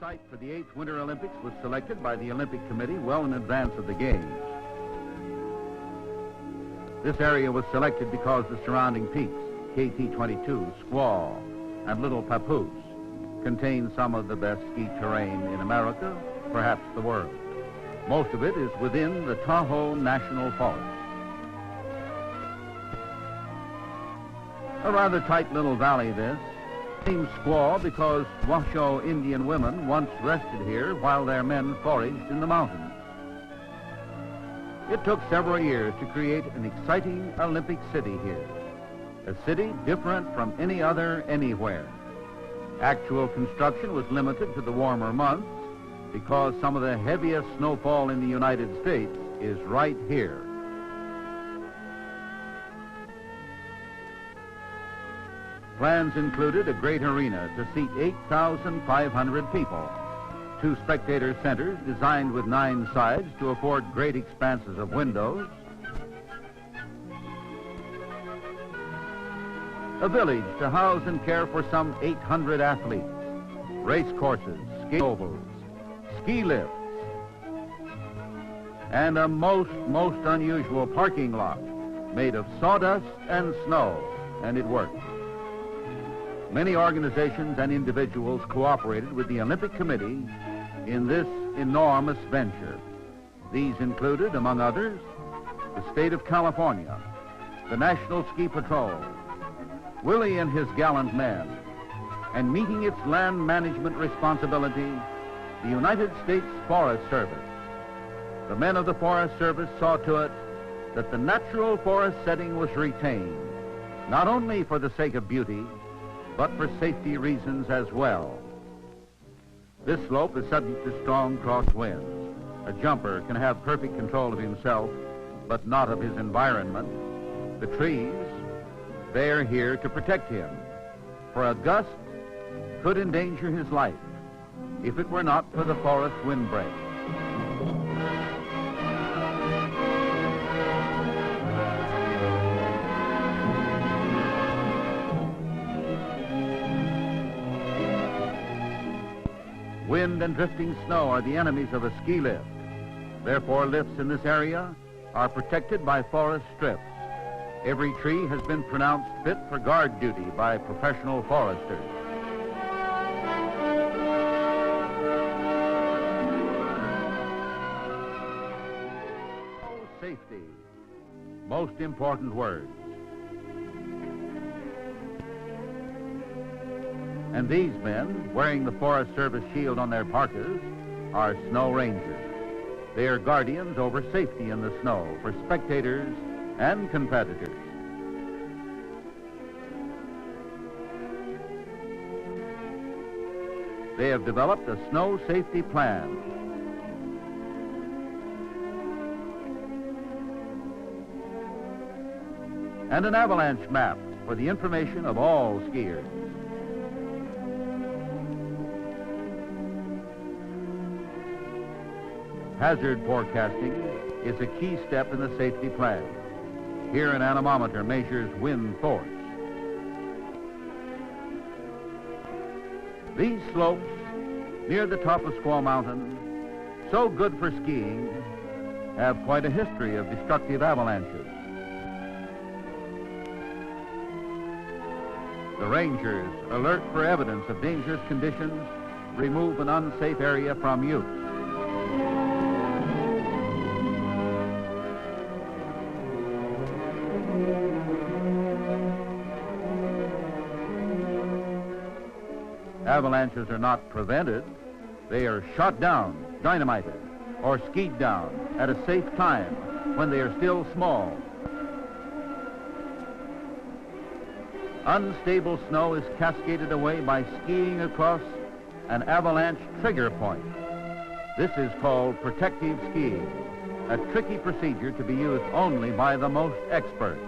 site for the 8th Winter Olympics was selected by the Olympic Committee well in advance of the Games. This area was selected because the surrounding peaks, KT-22, Squaw, and Little Papoose, contain some of the best ski terrain in America, perhaps the world. Most of it is within the Tahoe National Forest. A rather tight little valley, this. Named Squaw because Washoe Indian women once rested here while their men foraged in the mountains. It took several years to create an exciting Olympic city here, a city different from any other anywhere. Actual construction was limited to the warmer months because some of the heaviest snowfall in the United States is right here. Plans included a great arena to seat 8,500 people, 2 spectator centers designed with 9 sides to afford great expanses of windows, a village to house and care for some 800 athletes, race courses, ski ovals, ski lifts, and a most unusual parking lot made of sawdust and snow, and it worked. Many organizations and individuals cooperated with the Olympic Committee in this enormous venture. These included, among others, the state of California, the National Ski Patrol, Willie and his gallant men, and meeting its land management responsibility, the United States Forest Service. The men of the Forest Service saw to it that the natural forest setting was retained, not only for the sake of beauty, but for safety reasons as well. This slope is subject to strong crosswinds. A jumper can have perfect control of himself, but not of his environment. The trees, they are here to protect him, for a gust could endanger his life if it were not for the forest windbreak. Wind and drifting snow are the enemies of a ski lift. Therefore, lifts in this area are protected by forest strips. Every tree has been pronounced fit for guard duty by professional foresters. Safety, most important words. And these men, wearing the Forest Service shield on their parkas, are snow rangers. They are guardians over safety in the snow for spectators and competitors. They have developed a snow safety plan. And an avalanche map for the information of all skiers. Hazard forecasting is a key step in the safety plan. Here an anemometer measures wind force. These slopes near the top of Squaw Mountain, so good for skiing, have quite a history of destructive avalanches. The rangers, alert for evidence of dangerous conditions, remove an unsafe area from use. Avalanches are not prevented. They are shot down, dynamited, or skied down at a safe time when they are still small. Unstable snow is cascaded away by skiing across an avalanche trigger point. This is called protective skiing, a tricky procedure to be used only by the most expert.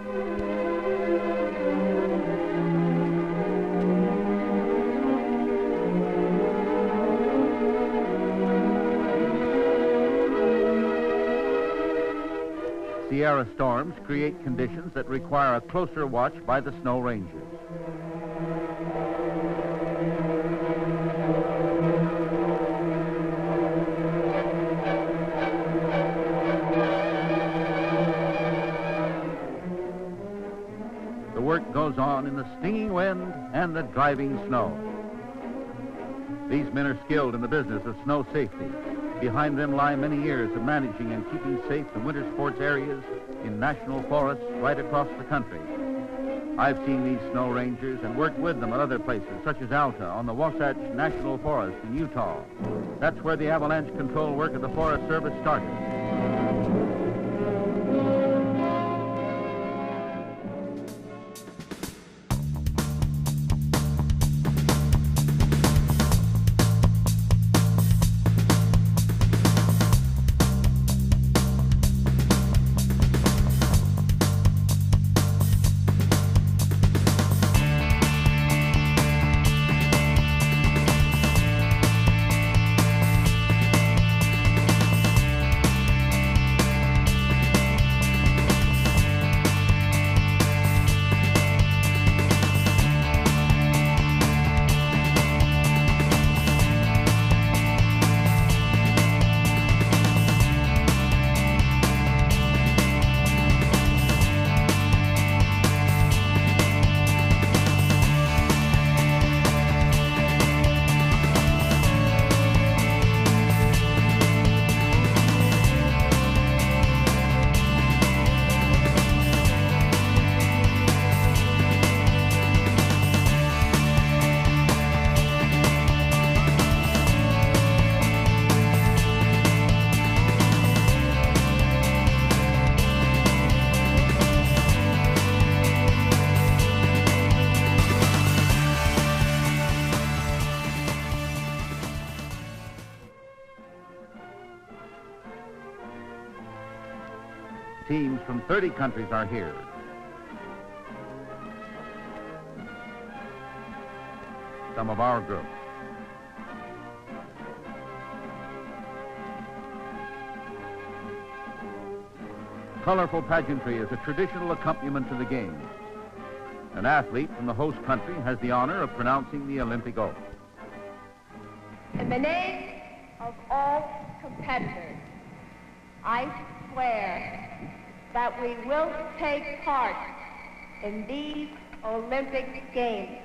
Sierra storms create conditions that require a closer watch by the snow rangers. stinging wind and the driving snow. These men are skilled in the business of snow safety. Behind them lie many years of managing and keeping safe the winter sports areas in national forests right across the country. I've seen these snow rangers and worked with them at other places, such as Alta on the Wasatch National Forest in Utah. That's where the avalanche control work of the Forest Service started. Teams from 30 countries are here. Some of our group. Colorful pageantry is a traditional accompaniment to the games. An athlete from the host country has the honor of pronouncing the Olympic oath. In the name of all competitors, I swear that we will take part in these Olympic Games,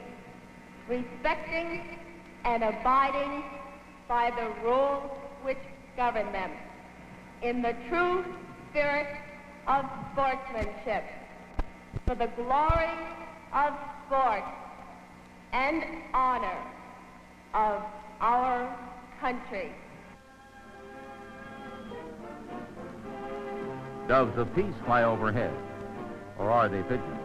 respecting and abiding by the rules which govern them, in the true spirit of sportsmanship, for the glory of sport and honor of our country. Doves of peace fly overhead, or are they pigeons?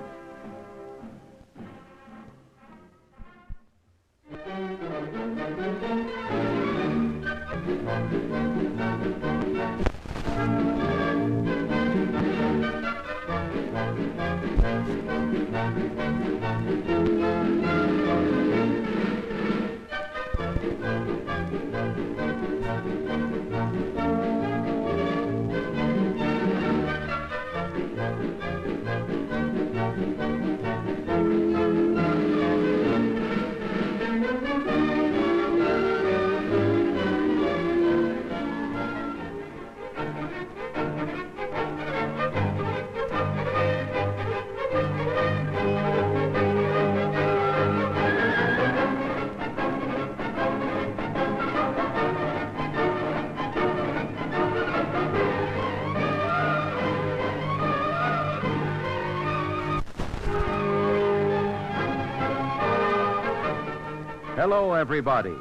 Hello, everybody.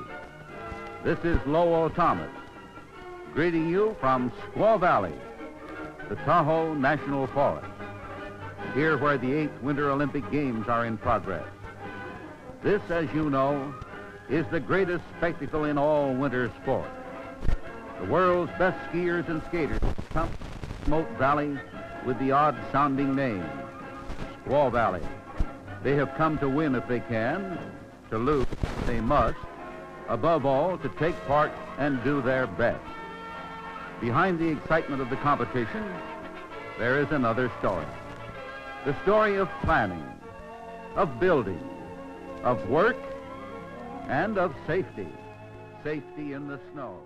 This is Lowell Thomas, greeting you from Squaw Valley, the Tahoe National Forest, here where the 8th Winter Olympic Games are in progress. This, as you know, is the greatest spectacle in all winter sport. The world's best skiers and skaters come from Smoke Valley with the odd-sounding name, Squaw Valley. They have come to win if they can, to lose if they must, above all, to take part and do their best. Behind the excitement of the competition, there is another story. The story of planning, of building, of work, and of safety. Safety in the snow.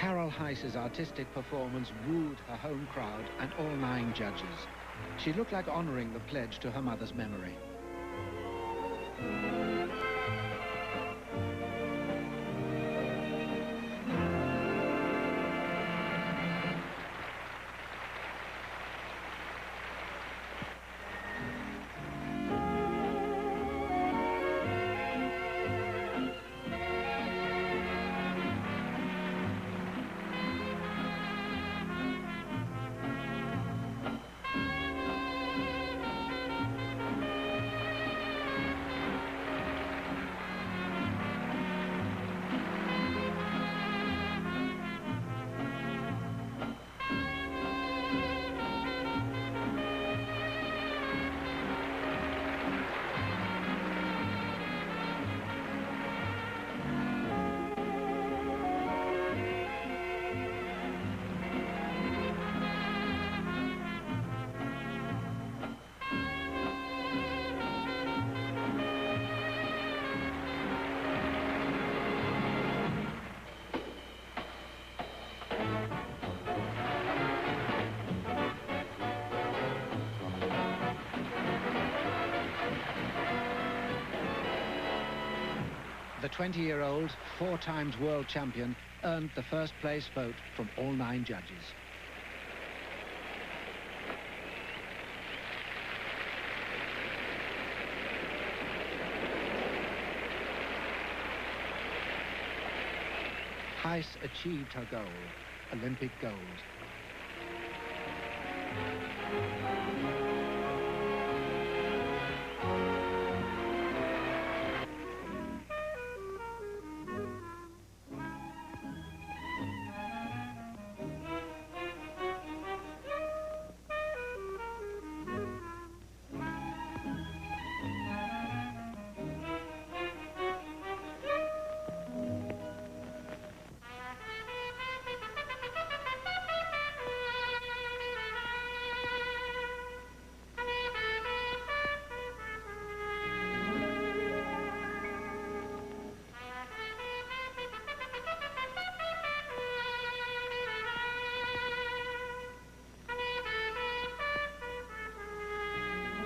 Carol Heiss's artistic performance wooed her home crowd and all 9 judges. She looked like honoring the pledge to her mother's memory. The 20-year-old, 4 times world champion, earned the first place vote from all 9 judges. Heiss achieved her goal, Olympic gold.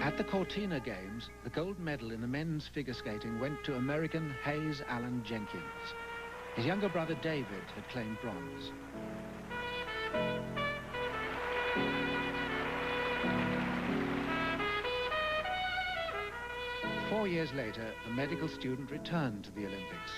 At the Cortina Games, the gold medal in the men's figure skating went to American Hayes Allen Jenkins. His younger brother David had claimed bronze. Four years later, the medical student returned to the Olympics.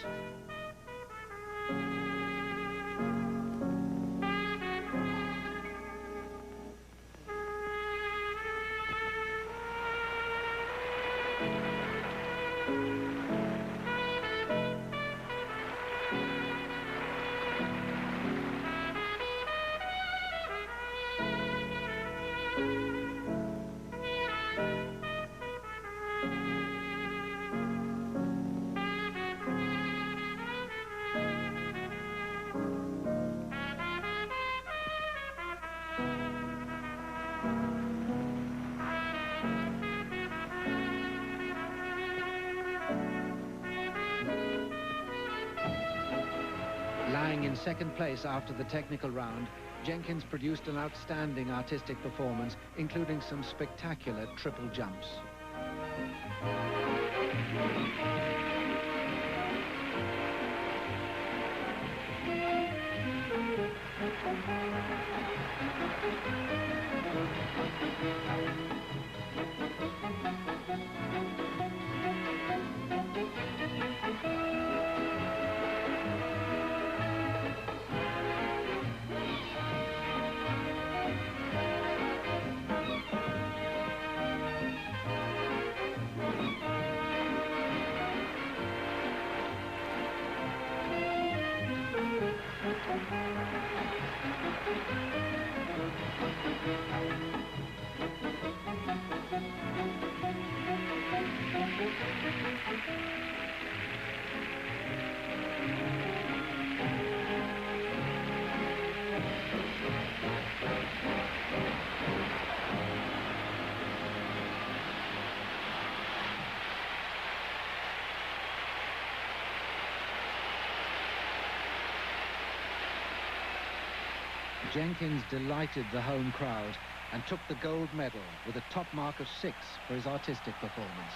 Lying in second place after the technical round, Jenkins produced an outstanding artistic performance, including some spectacular triple jumps. Jenkins delighted the home crowd and took the gold medal with a top mark of 6 for his artistic performance.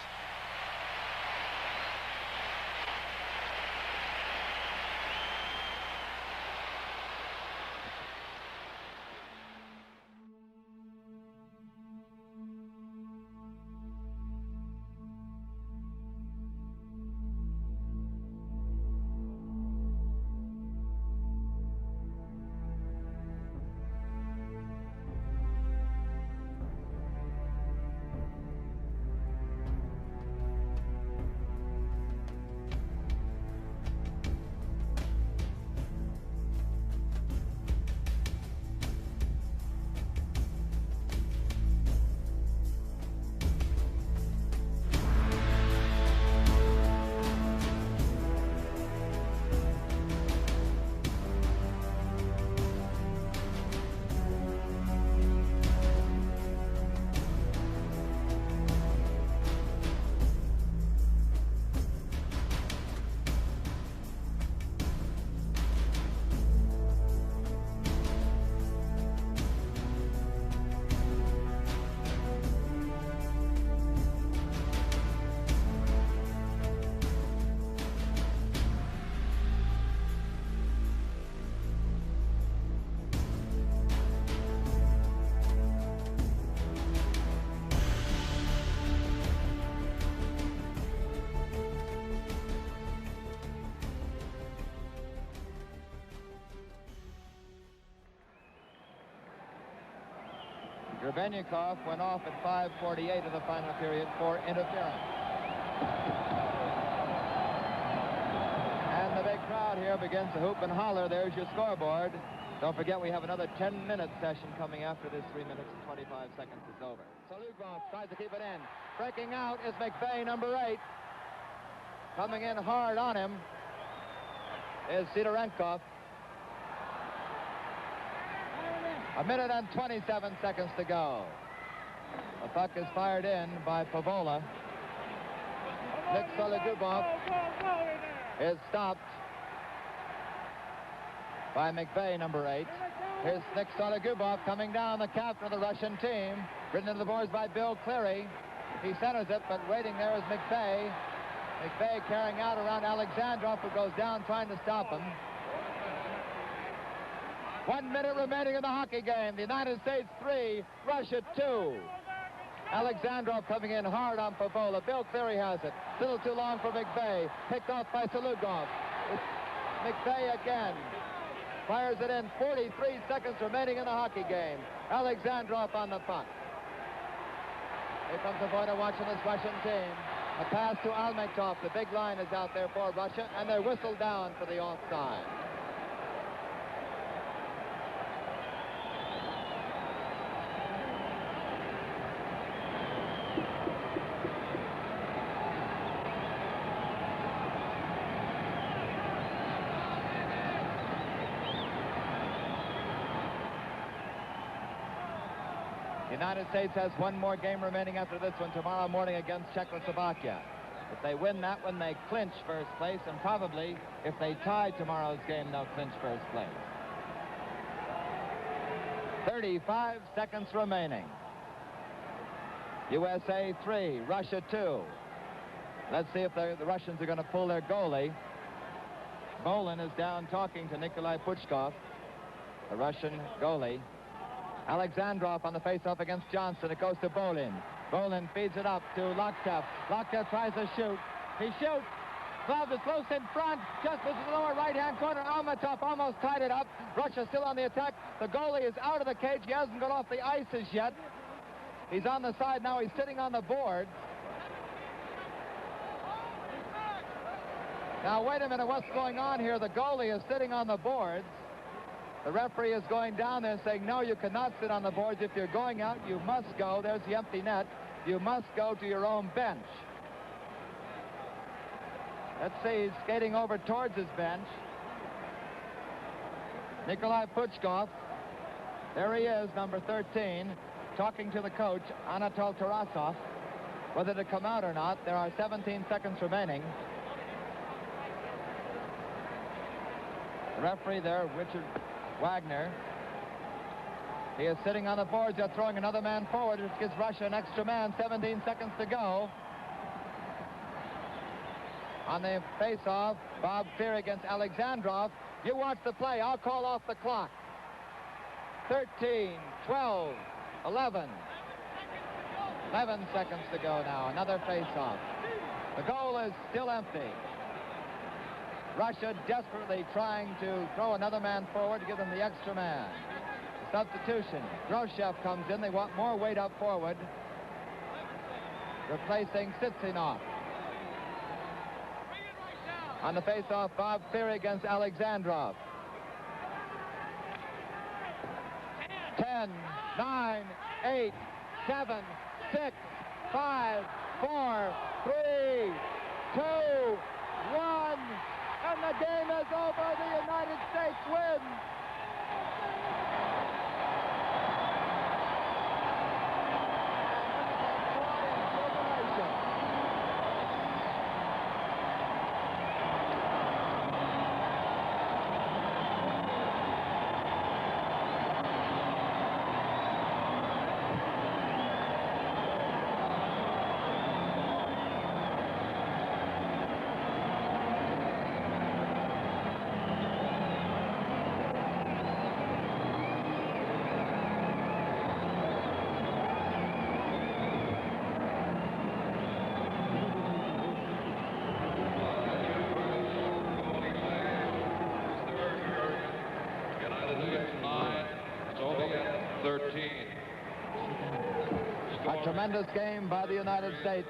Grebennikov went off at 5:48 of the final period for interference. And the big crowd here begins to hoop and holler. There's your scoreboard. Don't forget we have another 10-minute session coming after this 3 minutes and 25 seconds is over. So Lugov tries to keep it in. Breaking out is McVeigh, number 8. Coming in hard on him is Sidorenkov. A minute and 27 seconds to go. The puck is fired in by Pavola. Nick Sologubov is stopped by McVeigh, number 8. Here's Nick Sologubov coming down, the captain of the Russian team. Ridden into the boards by Bill Cleary. He centers it, but waiting there is McVeigh. McVeigh carrying out around Alexandrov, who goes down trying to stop him. 1 minute remaining in the hockey game. The United States 3, Russia 2. Alexandrov coming in hard on Pavola. Bill Cleary has it. A little too long for McVeigh. Picked off by Sologubov. It's McVeigh again. Fires it in. 43 seconds remaining in the hockey game. Alexandrov on the puck. Here comes the point of watching this Russian team. A pass to Almekov. The big line is out there for Russia, and they're whistled down for the offside. The United States has one more game remaining after this one tomorrow morning against Czechoslovakia. If they win that one, they clinch first place, and probably if they tie tomorrow's game, they'll clinch first place. 35 seconds remaining. USA 3, Russia 2. Let's see if the Russians are going to pull their goalie. Bolin is down talking to Nikolai Puchkov, the Russian goalie. Alexandrov on the face-off against Johnson. It goes to Bolin. Bolin feeds it up to Loktev. Loktev tries to shoot. He shoots. Glove is close in front. Just misses the lower right-hand corner. Almatov almost tied it up. Russia still on the attack. The goalie is out of the cage. He hasn't got off the ice as yet. He's on the side now. He's sitting on the board. Now, wait a minute. What's going on here? The goalie is sitting on the boards. The referee is going down there saying, no, you cannot sit on the boards. If you're going out, you must go. There's the empty net. You must go to your own bench. Let's see, he's skating over towards his bench. Nikolai Puchkov. There he is, number 13, talking to the coach, Anatol Tarasov. Whether to come out or not, there are 17 seconds remaining. The referee there, Richard Wagner, He is sitting on the boards. They're throwing another man forward. This gives Russia an extra man. 17 seconds to go. On the face-off, Bob Fear against Alexandrov. You watch the play. I'll call off the clock. 13, 12, 11. 11 seconds to go now. Another face-off. The goal is still empty. Russia desperately trying to throw another man forward to give them the extra man. Substitution. Groshev comes in. They want more weight up forward, replacing Sitsinov. On the face-off, Bob Fear against Alexandrov. 10, 9, 8, 7, 6, 5, 4, 3, 2, 1, and the game is over. The United States wins. A tremendous game by the United States.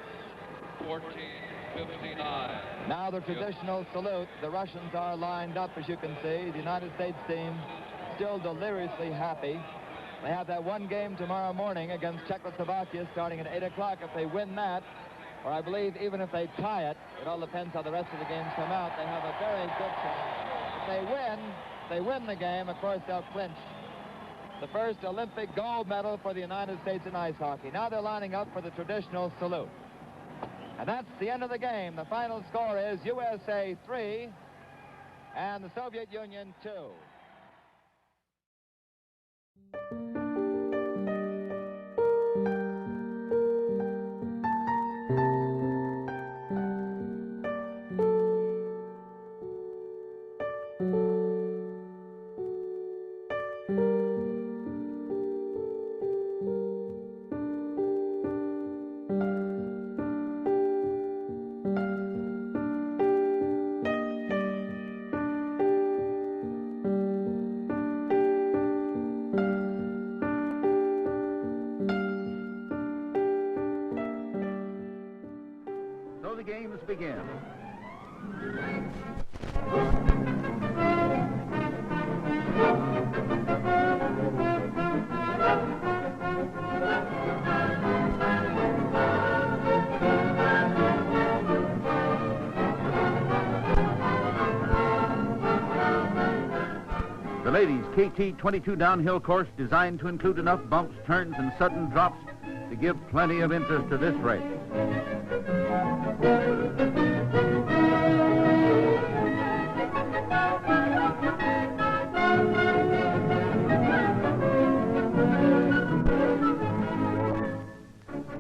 14-59. Now the traditional salute. The Russians are lined up, as you can see. The United States team still deliriously happy. They have that one game tomorrow morning against Czechoslovakia starting at 8 o'clock. If they win that, or I believe even if they tie it, it all depends how the rest of the games come out, they have a very good chance. If they win the game, of course, they'll clinch the first Olympic gold medal for the United States in ice hockey. Now they're lining up for the traditional salute. And that's the end of the game. The final score is USA 3 and the Soviet Union 2. Games begin. The ladies' KT-22 downhill course designed to include enough bumps, turns, and sudden drops to give plenty of interest to this race.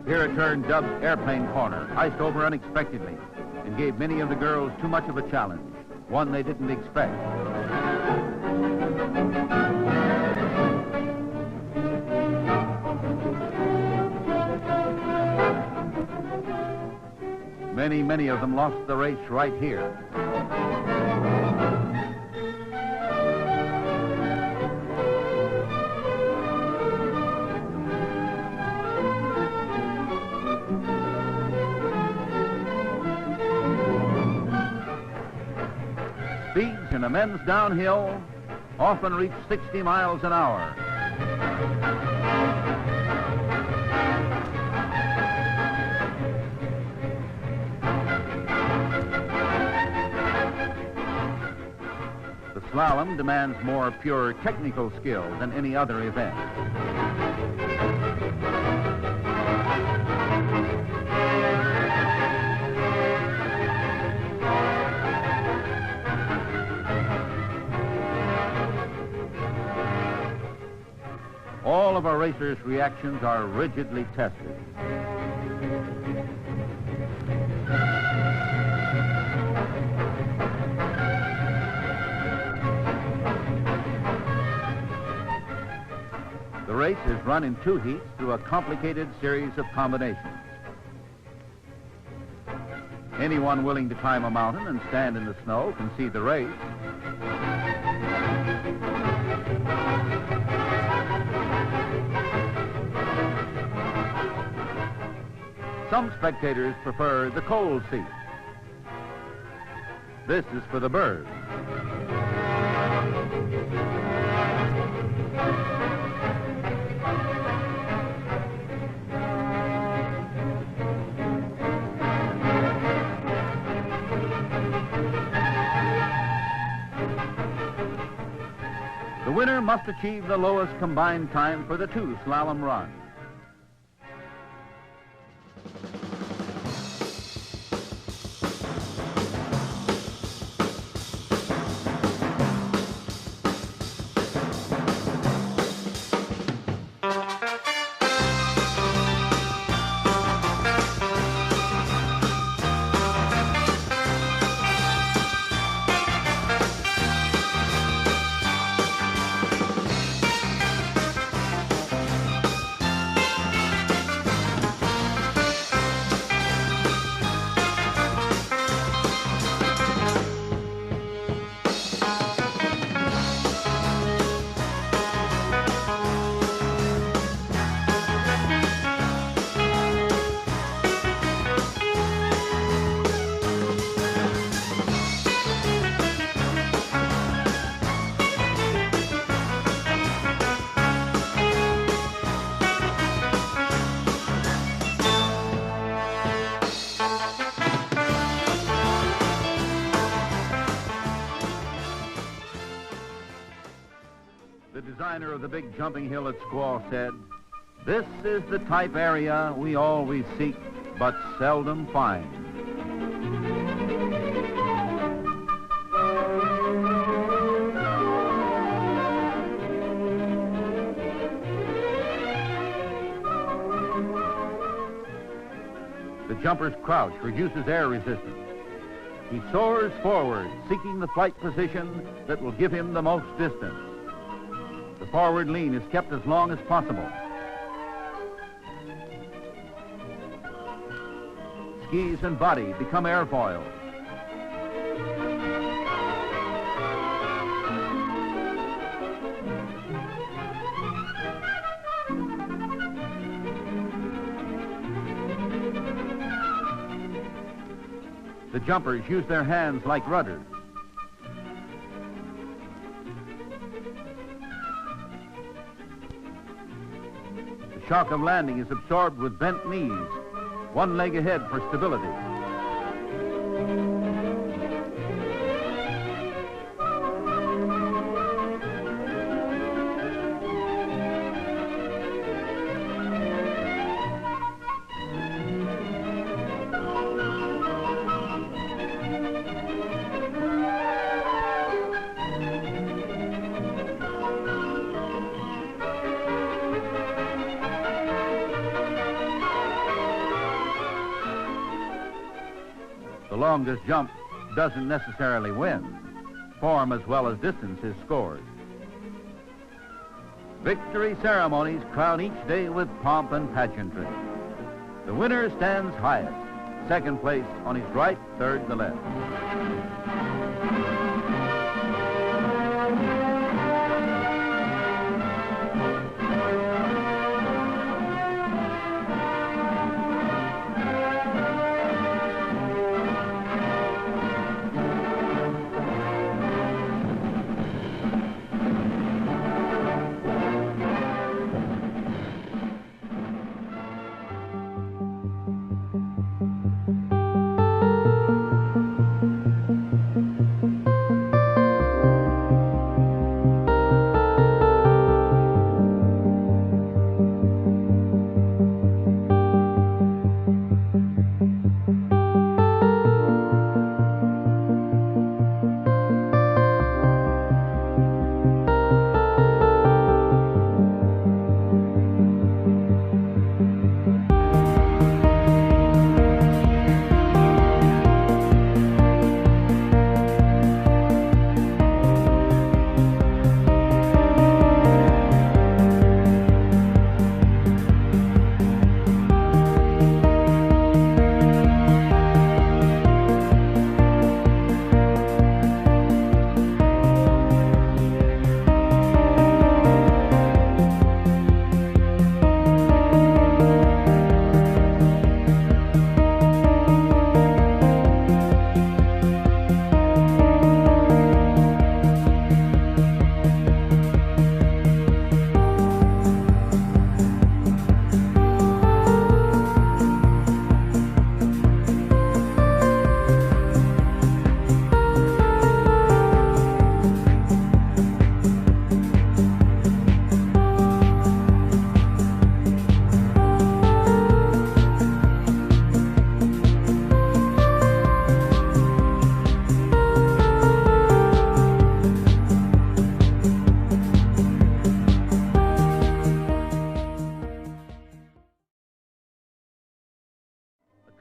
Here a turn dubbed Airplane Corner, iced over unexpectedly, and gave many of the girls too much of a challenge, one they didn't expect. Many of them lost the race right here. Speeds in a men's downhill often reach 60 miles an hour. The slalom demands more pure technical skill than any other event. All of our racers' reactions are rigidly tested. The race is run in 2 heats through a complicated series of combinations. Anyone willing to climb a mountain and stand in the snow can see the race. Some spectators prefer the cold seat. This is for the birds. The winner must achieve the lowest combined time for the 2 slalom runs. The designer of the big jumping hill at Squaw said, "This is the type area we always seek but seldom find." The jumper's crouch reduces air resistance. He soars forward, seeking the flight position that will give him the most distance. The forward lean is kept as long as possible. Skis and body become airfoils. The jumpers use their hands like rudders. The shock of landing is absorbed with bent knees, one leg ahead for stability. The longest jump doesn't necessarily win. Form as well as distance is scored. Victory ceremonies crown each day with pomp and pageantry. The winner stands highest, second place on his right, third the left.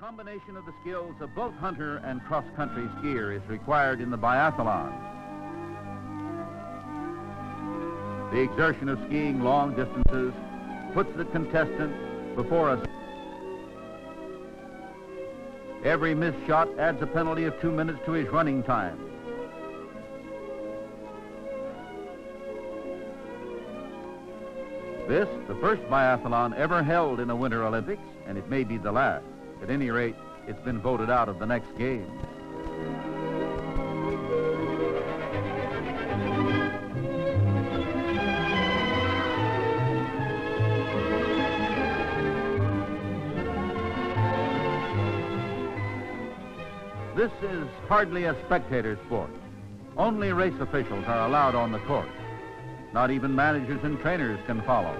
combination of the skills of both hunter and cross-country skier is required in the biathlon. The exertion of skiing long distances puts the contestant before us. Every missed shot adds a penalty of 2 minutes to his running time. This, the first biathlon ever held in a Winter Olympics, and it may be the last. At any rate, it's been voted out of the next game. This is hardly a spectator sport. Only race officials are allowed on the course. Not even managers and trainers can follow.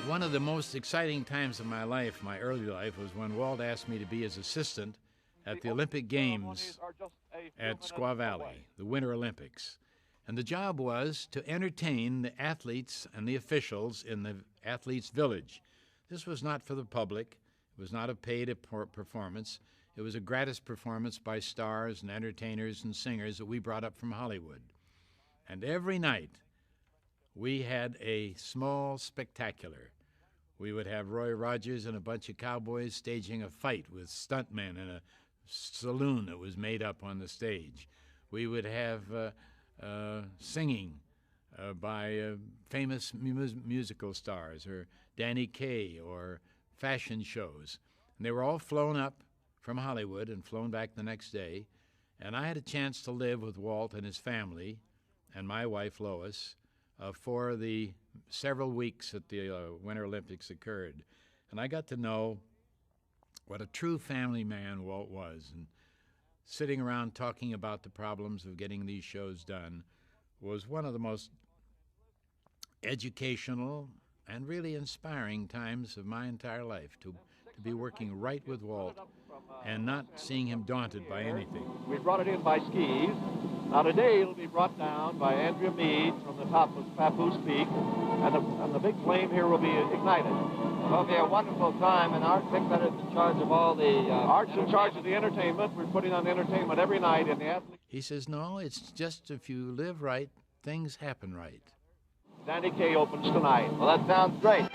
One of the most exciting times of my life, my early life, was when Walt asked me to be his assistant at the Olympic Games at Squaw Valley, the Winter Olympics. And the job was to entertain the athletes and the officials in the athletes' village. This was not for the public. It was not a paid performance. It was a gratis performance by stars and entertainers and singers that we brought up from Hollywood. And every night, we had a small spectacular. We would have Roy Rogers and a bunch of cowboys staging a fight with stuntmen in a saloon that was made up on the stage. We would have singing by famous musical stars, or Danny Kaye, or fashion shows. And they were all flown up from Hollywood and flown back the next day. And I had a chance to live with Walt and his family and my wife, Lois, for the several weeks that the Winter Olympics occurred. And I got to know what a true family man Walt was. And sitting around talking about the problems of getting these shows done was one of the most educational and really inspiring times of my entire life, to be working right with Walt and not seeing him daunted by anything. We brought it in by skis. Now today it'll be brought down by Andrea Meade from the top of Papoose Peak, and the big flame here will be ignited. It'll be a wonderful time, and Art Pickletter's in charge of all the... Art's in charge of the entertainment. We're putting on entertainment every night in the athletes. He says, no, it's just if you live right, things happen right. Sandy Kay opens tonight. Well, that sounds great.